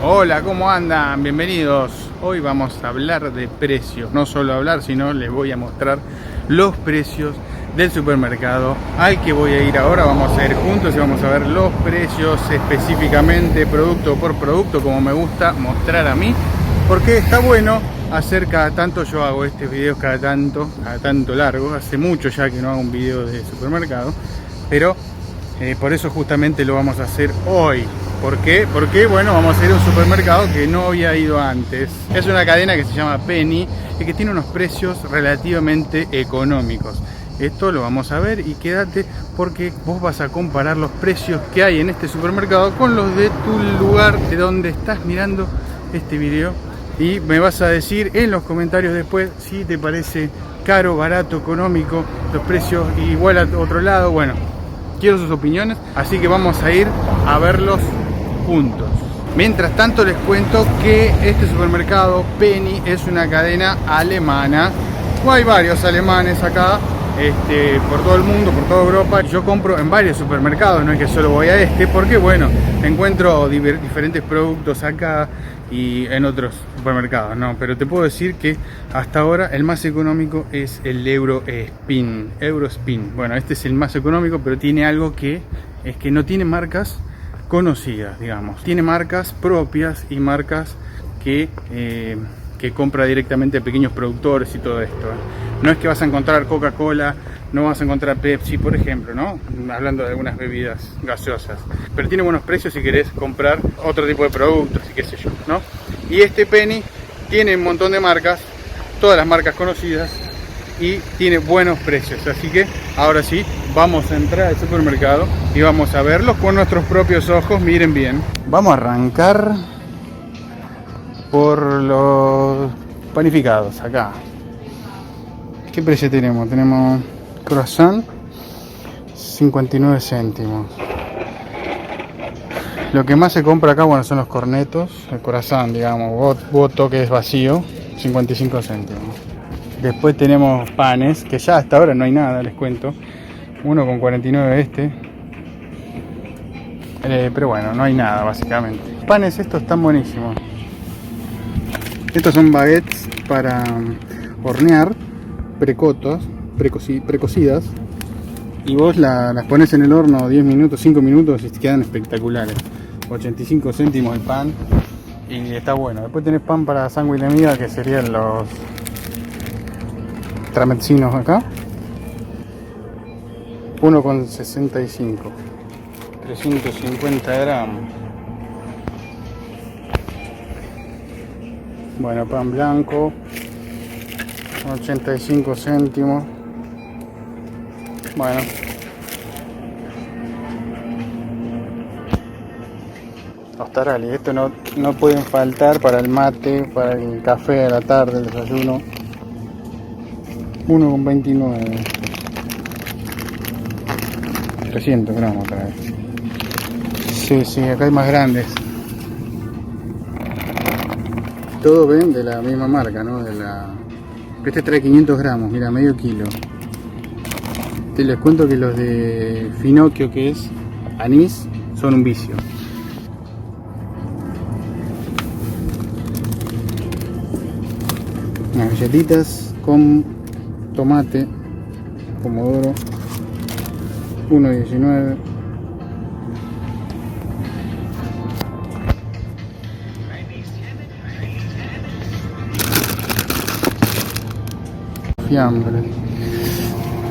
Hola, ¿cómo andan? Bienvenidos. Hoy vamos a hablar de precios. No solo hablar, sino les voy a mostrar los precios del supermercado al que voy a ir ahora. Vamos a ir juntos y vamos a ver los precios específicamente, producto por producto, como me gusta mostrar a mí. Porque está bueno hacer cada tanto, yo hago este video cada tanto largo. Hace mucho ya que no hago un video de supermercado, pero por eso justamente lo vamos a hacer hoy. ¿Por qué? Porque bueno, vamos a ir a un supermercado que no había ido antes. Es una cadena que se llama Penny y que tiene unos precios relativamente económicos. Esto lo vamos a ver y quédate porque vos vas a comparar los precios que hay en este supermercado con los de tu lugar de donde estás mirando este video. Y me vas a decir en los comentarios después si te parece caro, barato, económico, los precios igual a otro lado. Bueno, quiero sus opiniones, así que vamos a ir a verlos juntos. Mientras tanto les cuento que este supermercado Penny es una cadena alemana. Hay varios alemanes acá por todo el mundo, por toda Europa. Yo compro en varios supermercados, no es que solo voy a este, porque bueno, encuentro diferentes productos acá y en otros supermercados, no, pero te puedo decir que hasta ahora el más económico es el Eurospin. Bueno, este es el más económico, pero tiene algo que es que no tiene marcas conocidas, digamos. Tiene marcas propias y marcas que compra directamente a pequeños productores y todo esto. No es que vas a encontrar Coca-Cola, no vas a encontrar Pepsi, por ejemplo, ¿no? Hablando de algunas bebidas gaseosas. Pero tiene buenos precios si querés comprar otro tipo de productos y qué sé yo, ¿no? Y este Penny tiene un montón de marcas, todas las marcas conocidas, y tiene buenos precios. Así que ahora sí, vamos a entrar al supermercado y vamos a verlos con nuestros propios ojos. Miren bien. Vamos a arrancar por los panificados acá. ¿Qué precio tenemos? Tenemos croissant 59 céntimos. Lo que más se compra acá, bueno, son los cornetos, el croissant, digamos, voto que es vacío, 55 céntimos. Después tenemos panes, que ya hasta ahora no hay nada, les cuento. 1,49 este. Pero bueno, no hay nada básicamente. Panes estos están buenísimos. Estos son baguettes para hornear, precocidas. Y vos las pones en el horno 10 minutos, 5 minutos y quedan espectaculares. 85 céntimos el pan y está bueno. Después tenés pan para sándwich de miga, que serían los tramezzinos acá. 1,65, 350 gramos. Bueno, pan blanco, 85 céntimos. Bueno, tostarali, esto no pueden faltar para el mate, para el café de la tarde, el desayuno. 1,29, 300 gramos otra vez. Sí, acá hay más grandes. Todo ven de la misma marca, ¿no? Este trae 500 gramos, mira, medio kilo. Te les cuento que los de Finocchio, que es anís, son un vicio. Unas galletitas con tomate, pomodoro, 1,19.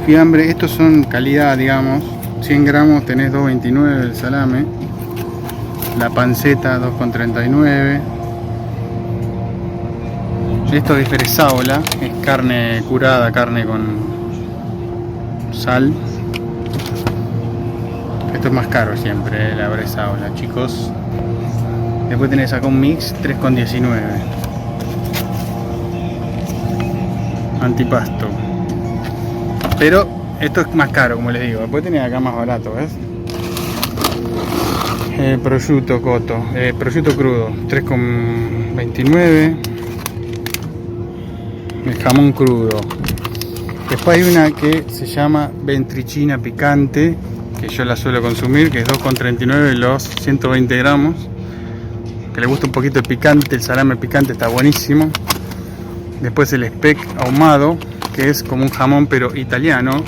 Fiambre, estos son calidad, digamos. 100 gramos tenés 2,29 el salame. La panceta 2,39. Esto es bresaola, es carne curada, carne con sal. Esto es más caro siempre, la bresaola, chicos. Después tenés acá un mix 3,19. Antipasto. Pero esto es más caro, como les digo. Después tenés acá más barato, ¿ves? Prosciutto cotto, prosciutto crudo, 3,29. El jamón crudo. Después hay una que se llama ventricina picante, que yo la suelo consumir, que es 2,39 los 120 gramos. que le gusta un poquito el picante, el salame picante está buenísimo. Después el speck ahumado, que es como un jamón pero italiano,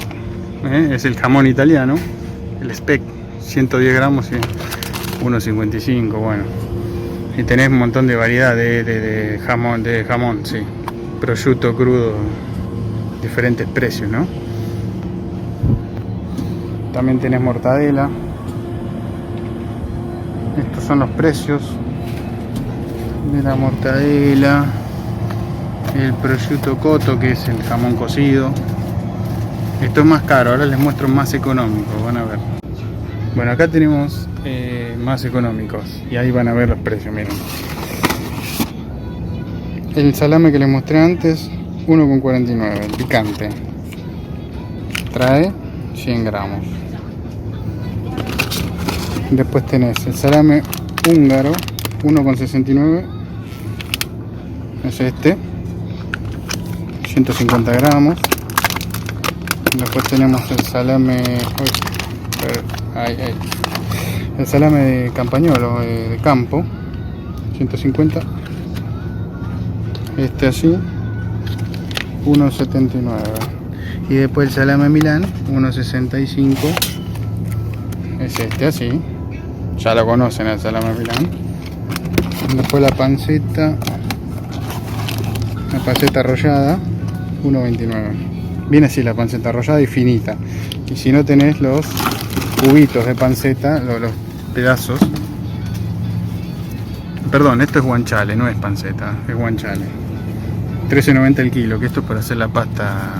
es el jamón italiano. El speck, 110 gramos y 1,55, bueno. Y tenés un montón de variedad de jamón, sí. Prosciutto crudo, diferentes precios, ¿no? También tenés mortadela. Estos son los precios de la mortadela. El prosciutto cotto, que es el jamón cocido. Esto es más caro, ahora les muestro más económico, van a ver. Bueno, acá tenemos más económicos y ahí van a ver los precios, miren. El salame que les mostré antes, 1,49, picante. Trae 100 gramos. Después tenés el salame húngaro, 1,69. Es este, 150 gramos. Después tenemos el salame, el salame de campañolo, de campo, 150. Este así, 1,79. Y después el salame Milán, 1,65. Es este así, ya lo conocen el salame Milán. Después la panceta arrollada, 1,29. Viene así la panceta arrollada y finita. Y si no tenés los cubitos de panceta, los pedazos. Perdón, esto es guanciale, no es panceta, es guanciale. 13,90 el kilo, que esto es para hacer la pasta,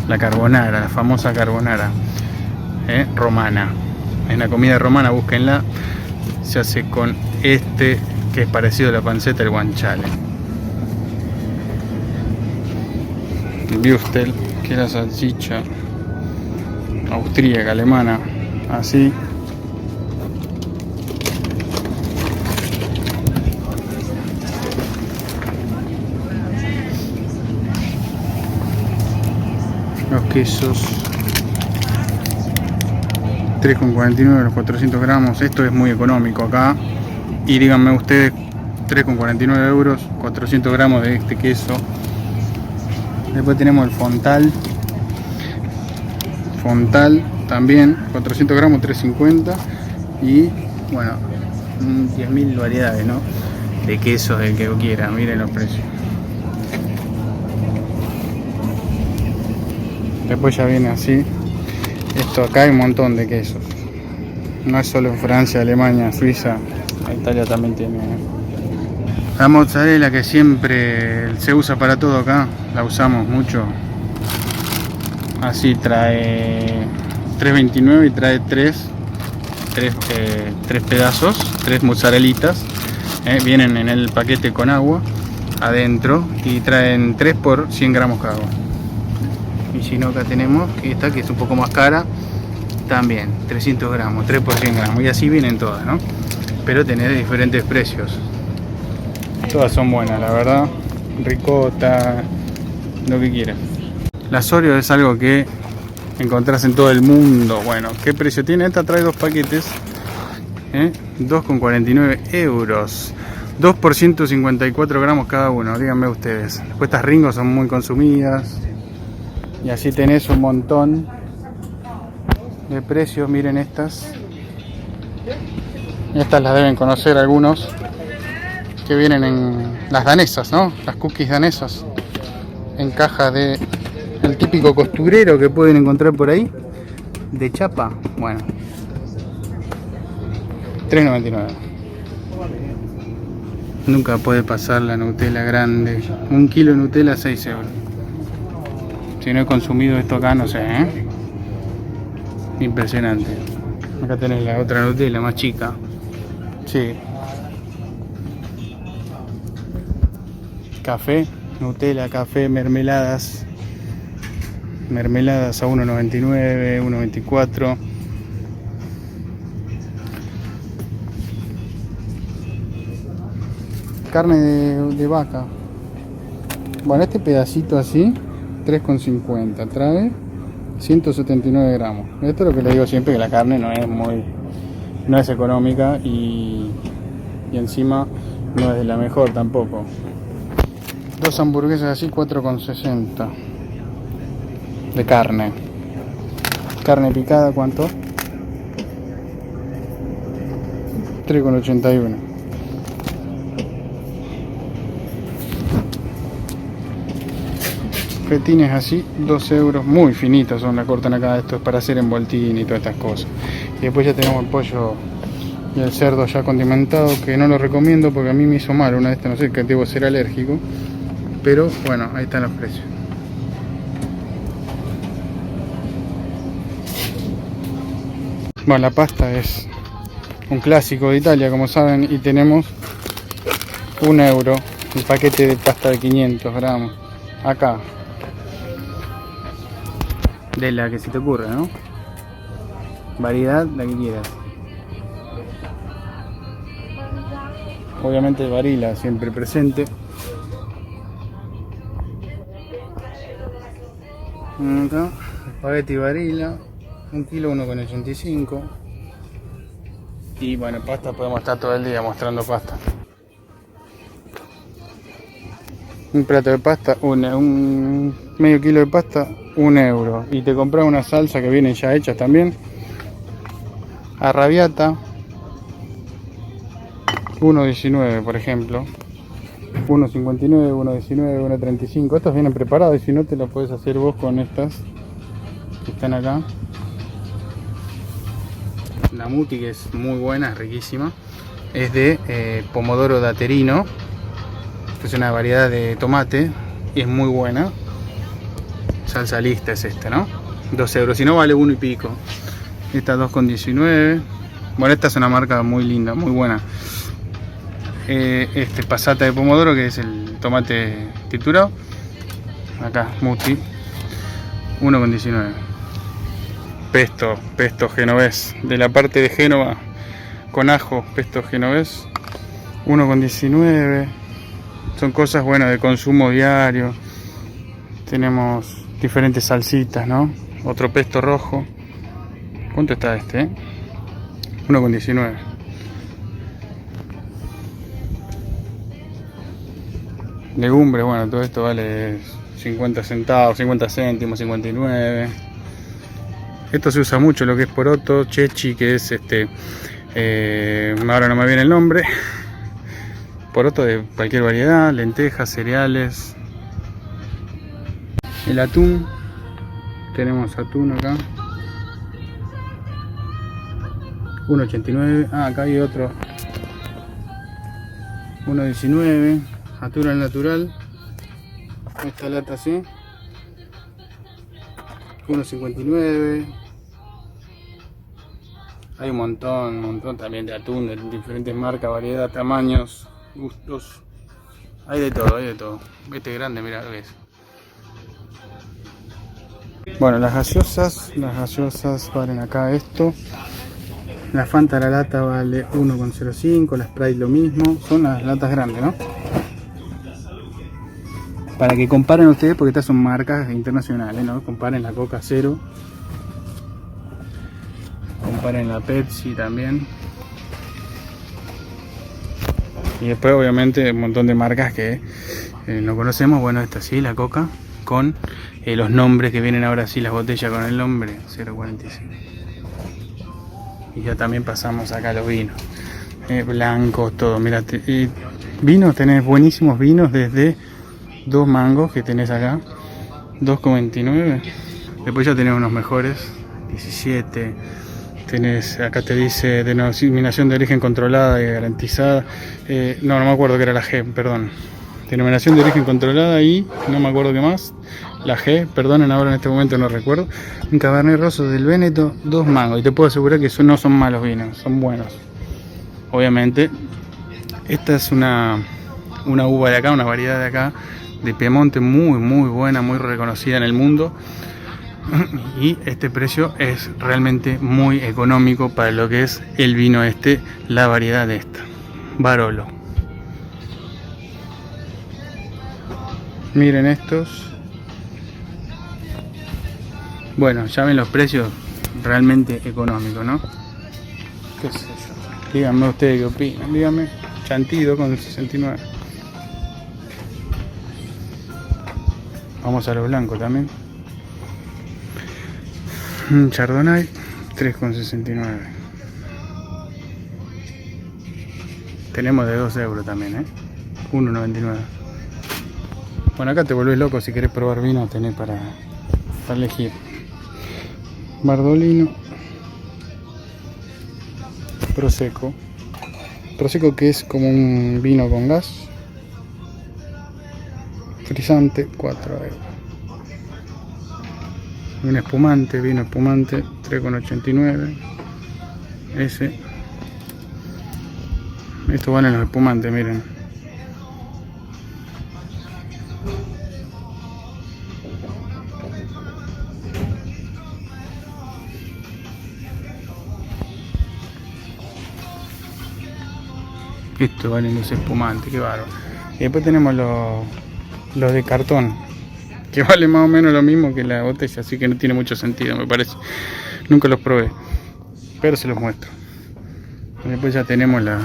la carbonara, la famosa carbonara romana. En la comida romana, búsquenla. Se hace con este, que es parecido a la panceta, el guanciale. Würstel, que es la salchicha austríaca, alemana, así. Los quesos, 3,49 los 400 gramos. Esto es muy económico acá. Y díganme ustedes, 3,49 euros, 400 gramos de este queso. Después tenemos el Fontal también, 400 gramos, 3,50. Y bueno, 10.000 variedades, ¿no? De quesos, del que quiera. Miren los precios. Después ya viene así. Esto acá hay un montón de quesos. No es solo en Francia, Alemania, Suiza. Italia también tiene. La mozzarella, que siempre se usa para todo acá, la usamos mucho. Así trae 3,29 y trae 3 pedazos, 3 mozzarellitas. Vienen en el paquete con agua adentro y traen 3 por 100 gramos cada uno. Y si no, acá tenemos esta, que es un poco más cara, también 300 gramos, 3 por 100 gramos. Y así vienen todas, ¿no? Pero tenés diferentes precios. Todas son buenas, la verdad. Ricota, lo que quieras. La Oreo es algo que encontrás en todo el mundo. Bueno, ¿qué precio tiene? Esta trae 2 paquetes, 2,49 euros. 2 por 154 gramos cada uno, díganme ustedes. Después estas Ringo son muy consumidas. Y así tenés un montón de precios. Miren estas. Estas las deben conocer algunos, que vienen en las danesas, ¿no? Las cookies danesas. En caja de el típico costurero que pueden encontrar por ahí. De chapa. Bueno. 3,99. Nunca puede pasar la Nutella grande. 1 kilo de Nutella, 6 euros. Si no he consumido esto acá, no sé, Impresionante. Acá tenés la otra Nutella más chica. Sí. Café, Nutella, café, mermeladas. Mermeladas a 1,99, 1,24. Carne de vaca. Bueno, este pedacito así, 3,50, trae 179 gramos. Esto es lo que le digo siempre, que la carne no es económica y encima no es de la mejor tampoco. Dos hamburguesas así, 4,60 de carne. Carne picada, ¿cuánto? 3,81. Fetines así, 2 euros, muy finitos son, la cortan acá. Esto es para hacer envoltín y todas estas cosas. Y después ya tenemos el pollo y el cerdo ya condimentado, que no lo recomiendo porque a mí me hizo mal una de estas, no sé, que debo ser alérgico. Pero bueno, ahí están los precios. Bueno, la pasta es un clásico de Italia, como saben, y tenemos 1 euro el paquete de pasta de 500 gramos. Acá. De la que se te ocurra, ¿no? Variedad, la que quieras. Obviamente Barilla siempre presente. Acá, espagueti Barilla, 1 kilo 1,85. Y bueno, pasta, podemos estar todo el día mostrando pasta. Un plato de pasta, un medio kilo de pasta, 1 euro. Y te compras una salsa que viene ya hecha también. Arrabbiata, 1,19 por ejemplo. 1,59, 1,19, 1,35. Estos vienen preparados y si no te lo puedes hacer vos con estas que están acá. La muti, que es muy buena, es riquísima. Es de pomodoro daterino. Es una variedad de tomate y es muy buena. Salsa lista es esta, ¿no? 2 euros, si no vale 1 y pico. Esta 2,19. Bueno, esta es una marca muy linda, muy buena. Este pasata de pomodoro, que es el tomate triturado. Acá, muti, 1,19. Pesto genovés, de la parte de Génova, con ajo, pesto genovés, 1,19. Son cosas buenas de consumo diario. Tenemos diferentes salsitas, ¿no? Otro pesto rojo. ¿Cuánto está este? 1,19. Legumbres, bueno, todo esto vale 50 centavos, 50 céntimos, 59. Esto se usa mucho, lo que es poroto, chechi, que es ahora no me viene el nombre. Poroto de cualquier variedad, lentejas, cereales. El atún, tenemos atún acá. 1,89. Ah, acá hay otro. 1,19. Atún al natural. Esta lata así. 1,59. Hay un montón también de atún de diferentes marcas, variedad, tamaños, gustos. Hay de todo, hay de todo. Este grande, mira lo que es. Bueno, las gaseosas valen acá esto. La Fanta, la lata, vale 1,05, la Sprite lo mismo. Son las latas grandes, ¿no? Para que comparen ustedes, porque estas son marcas internacionales, ¿no? Comparen la Coca Cero. Comparen la Pepsi también. Y después obviamente un montón de marcas que no conocemos. Bueno, esta sí, la Coca, con los nombres que vienen ahora sí, las botellas con el nombre, 0,45. Y ya también pasamos acá a los vinos. Blancos, todo. Mirá, vinos, tenés buenísimos vinos desde 2 mangos que tenés acá, 2,29. Después ya tenés unos mejores, 17. Tenés, acá te dice denominación de origen controlada y garantizada. No me acuerdo que era la G, perdón. Denominación de origen controlada y no me acuerdo qué más. La G, perdonen, ahora en este momento no recuerdo. Un Cabernet Rosso del Véneto, 2 mangos. Y te puedo asegurar que no son malos vinos, son buenos. Obviamente, esta es una uva de acá, una variedad de acá, de Piemonte, muy buena, muy reconocida en el mundo. Y este precio es realmente muy económico para lo que es el vino la variedad de esta, Barolo. Miren estos. Bueno, ya ven los precios, realmente económicos, ¿no? ¿Qué sé yo? Díganme ustedes qué opinan, díganme. Chantilly 2,69. Vamos a lo blanco también. Chardonnay 3,69. Tenemos de 2 euros también, 1,99. Bueno, acá te volvés loco si querés probar vino, tenés para elegir. Bardolino, Prosecco. Prosecco, que es como un vino con gas. Frisante, 4 euros. Un espumante, vino espumante, 3,89. Ese. Estos van en los espumantes, miren. Estos valen los espumantes, qué bárbaro. Y después tenemos los de cartón, que vale más o menos lo mismo que la botella, así que no tiene mucho sentido, me parece. Nunca los probé, pero se los muestro. Y después ya tenemos la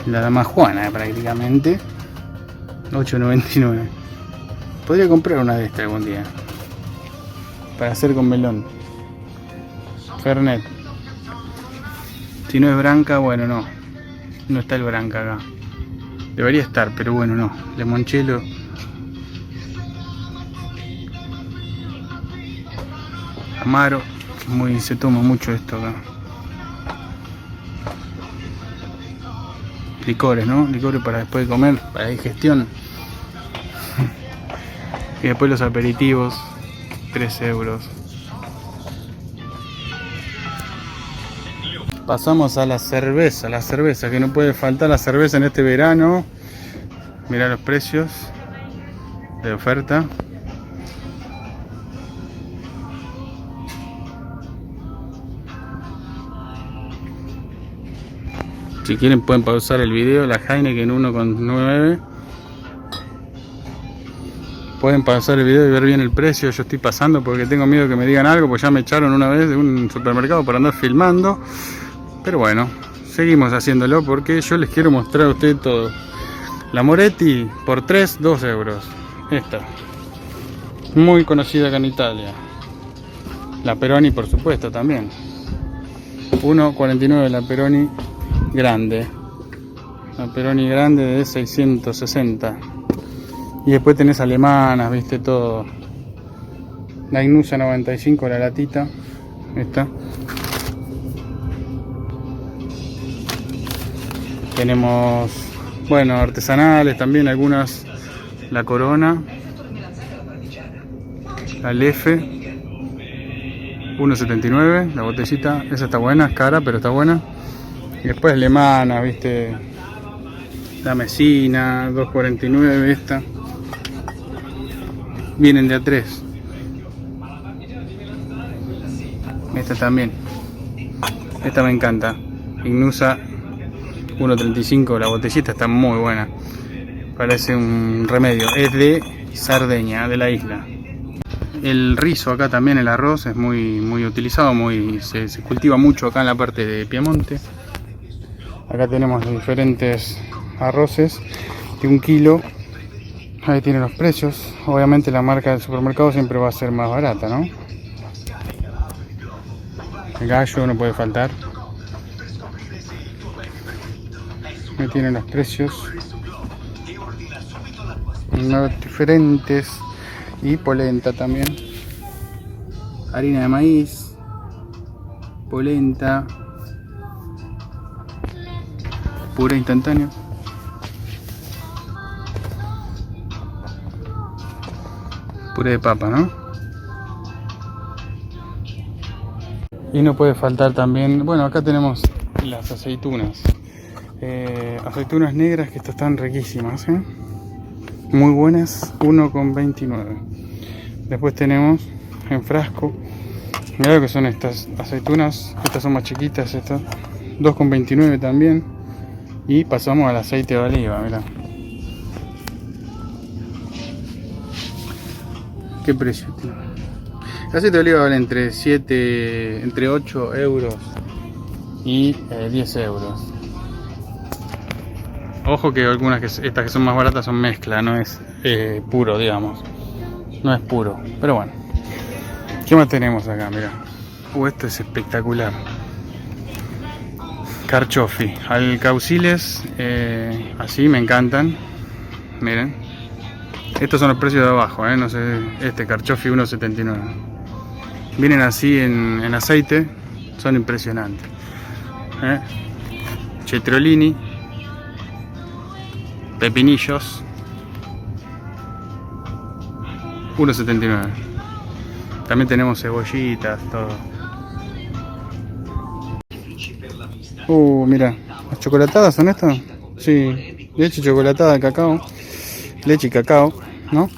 dama Juana, prácticamente, 8,99. Podría comprar una de estas algún día para hacer con melón. Fernet. Si no es branca, bueno, no está el branca acá. Debería estar, pero bueno, no. Limoncello. Amaro. Se toma mucho esto acá. Licores, ¿no? Licores para después de comer, para digestión. Y después los aperitivos, 3 euros. Pasamos a la cerveza, que no puede faltar la cerveza en este verano. Mirá los precios de oferta. Si quieren pueden pausar el video. La Heineken 1,9. Pueden pausar el video y ver bien el precio. Yo estoy pasando porque tengo miedo que me digan algo, porque ya me echaron una vez de un supermercado por andar filmando. Pero bueno, seguimos haciéndolo porque yo les quiero mostrar a ustedes todo. La Moretti por 3, 2 euros. Esta, muy conocida acá en Italia. La Peroni, por supuesto, también. 1,49 la Peroni grande. La Peroni grande de 660. Y después tenés alemanas, viste, todo. La Inusa 95, la latita. Esta. Tenemos, bueno, artesanales también, algunas. La Corona. La Lefe. 1,79 la botellita. Esa está buena, es cara, pero está buena. Y después alemanas, viste. La Mesina, 2,49 esta. Vienen de a 3. Esta también. Esta me encanta. Ignusa 1,35. La botellita está muy buena. Parece un remedio. Es de Sardeña, de la isla. El rizo acá también, el arroz, es muy utilizado. Se cultiva mucho acá en la parte de Piemonte. Acá tenemos diferentes arroces de 1 kilo. Ahí tienen los precios. Obviamente la marca del supermercado siempre va a ser más barata, ¿no? El gallo no puede faltar. Ahí tienen los precios. Diferentes. Y polenta también. Harina de maíz. Polenta. Puré instantáneo. Puré de papa, ¿no? Y no puede faltar también, bueno, acá tenemos las aceitunas. Aceitunas negras, que estas están riquísimas, ¿eh? Muy buenas, 1,29. Después tenemos en frasco, mirá lo que son estas aceitunas. Estas son más chiquitas, estas 2,29 también. Y pasamos al aceite de oliva, mirá. ¿Qué precio tiene? El aceite de oliva vale entre 8 euros y 10 euros. Ojo que algunas estas que son más baratas son mezcla, no es puro, digamos. No es puro, pero bueno. ¿Qué más tenemos acá? Mirá. Esto es espectacular. Carchofi, alcauciles, así me encantan. Miren. Estos son los precios de abajo, no sé. Este carchofi 1.79. Vienen así en aceite. Son impresionantes. Cetriolini. Pepinillos. 1.79. También tenemos cebollitas, todo. Mira, ¿las chocolatadas son estas? Sí, leche chocolatada de cacao. Leche y cacao, ¿no?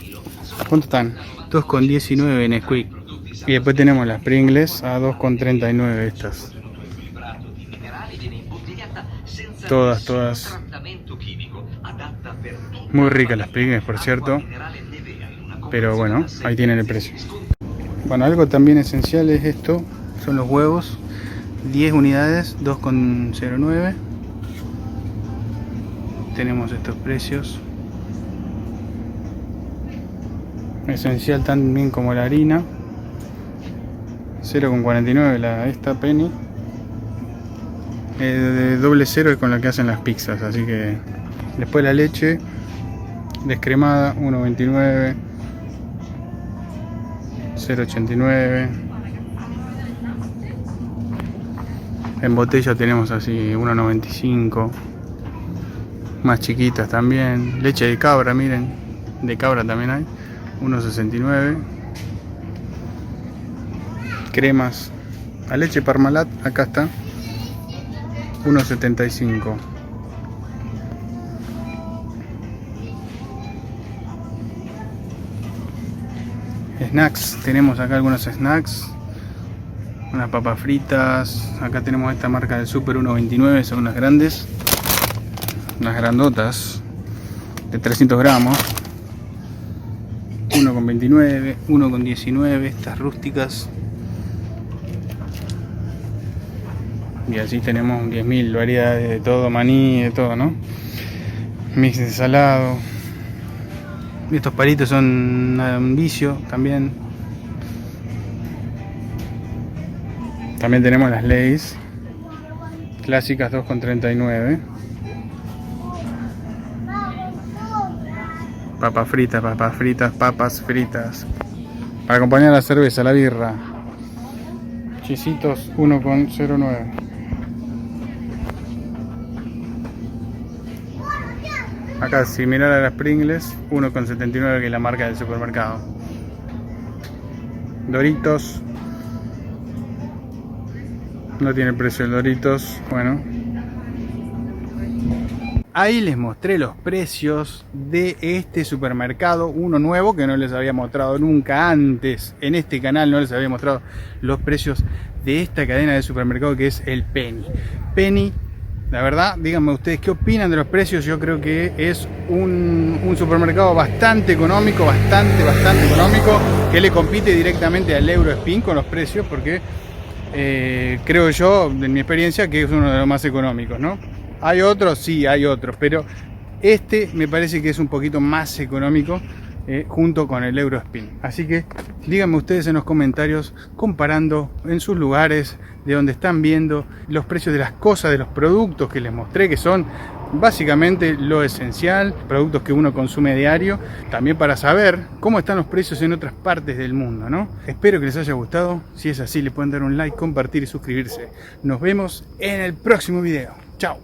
¿Cuánto están? 2,19 Nesquik. Y después tenemos las Pringles a 2,39 estas. Todas. Muy ricas las Pringles, por cierto. Pero bueno, ahí tienen el precio. Bueno, algo también esencial es esto. Son los huevos. 10 unidades, 2,09. Tenemos estos precios. Esencial también como la harina. 0,49 esta penny. De doble cero es con la que hacen las pizzas, así que. Después la leche descremada, 1,29. 0,89. En botella tenemos así 1,95. Más chiquitas también. Leche de cabra, miren. De cabra también hay. 1,69. Cremas. La leche Parmalat, acá está. 1,75. Snacks. Tenemos acá algunos snacks. Unas papas fritas. Acá tenemos esta marca del Super 1,29. Son unas grandes. Unas grandotas. De 300 gramos. 1,29. 1,19. Estas rústicas. Y así tenemos 10.000 variedades de todo. Maní, de todo, ¿no? Mix de salado. Estos palitos son un vicio también. También tenemos las Lay's clásicas 2,39. Papas fritas. Para acompañar la cerveza, la birra. Chisitos 1,09. Acá similar a las Pringles, 1,79 que es la marca del supermercado. Doritos. No tiene precio el Doritos. Bueno. Ahí les mostré los precios de este supermercado, uno nuevo que no les había mostrado nunca antes. En este canal no les había mostrado los precios de esta cadena de supermercado que es el Penny. Penny, la verdad, díganme ustedes qué opinan de los precios. Yo creo que es un supermercado bastante económico, bastante económico, que le compite directamente al Eurospin con los precios, porque creo yo, en mi experiencia, que es uno de los más económicos, ¿no? Hay otros, sí, hay otros, pero este me parece que es un poquito más económico junto con el Eurospin. Así que díganme ustedes en los comentarios, comparando en sus lugares de donde están viendo los precios de las cosas, de los productos que les mostré, que son básicamente lo esencial, productos que uno consume diario, también para saber cómo están los precios en otras partes del mundo, ¿no? Espero que les haya gustado. Si es así, le pueden dar un like, compartir y suscribirse. Nos vemos en el próximo video. Chao.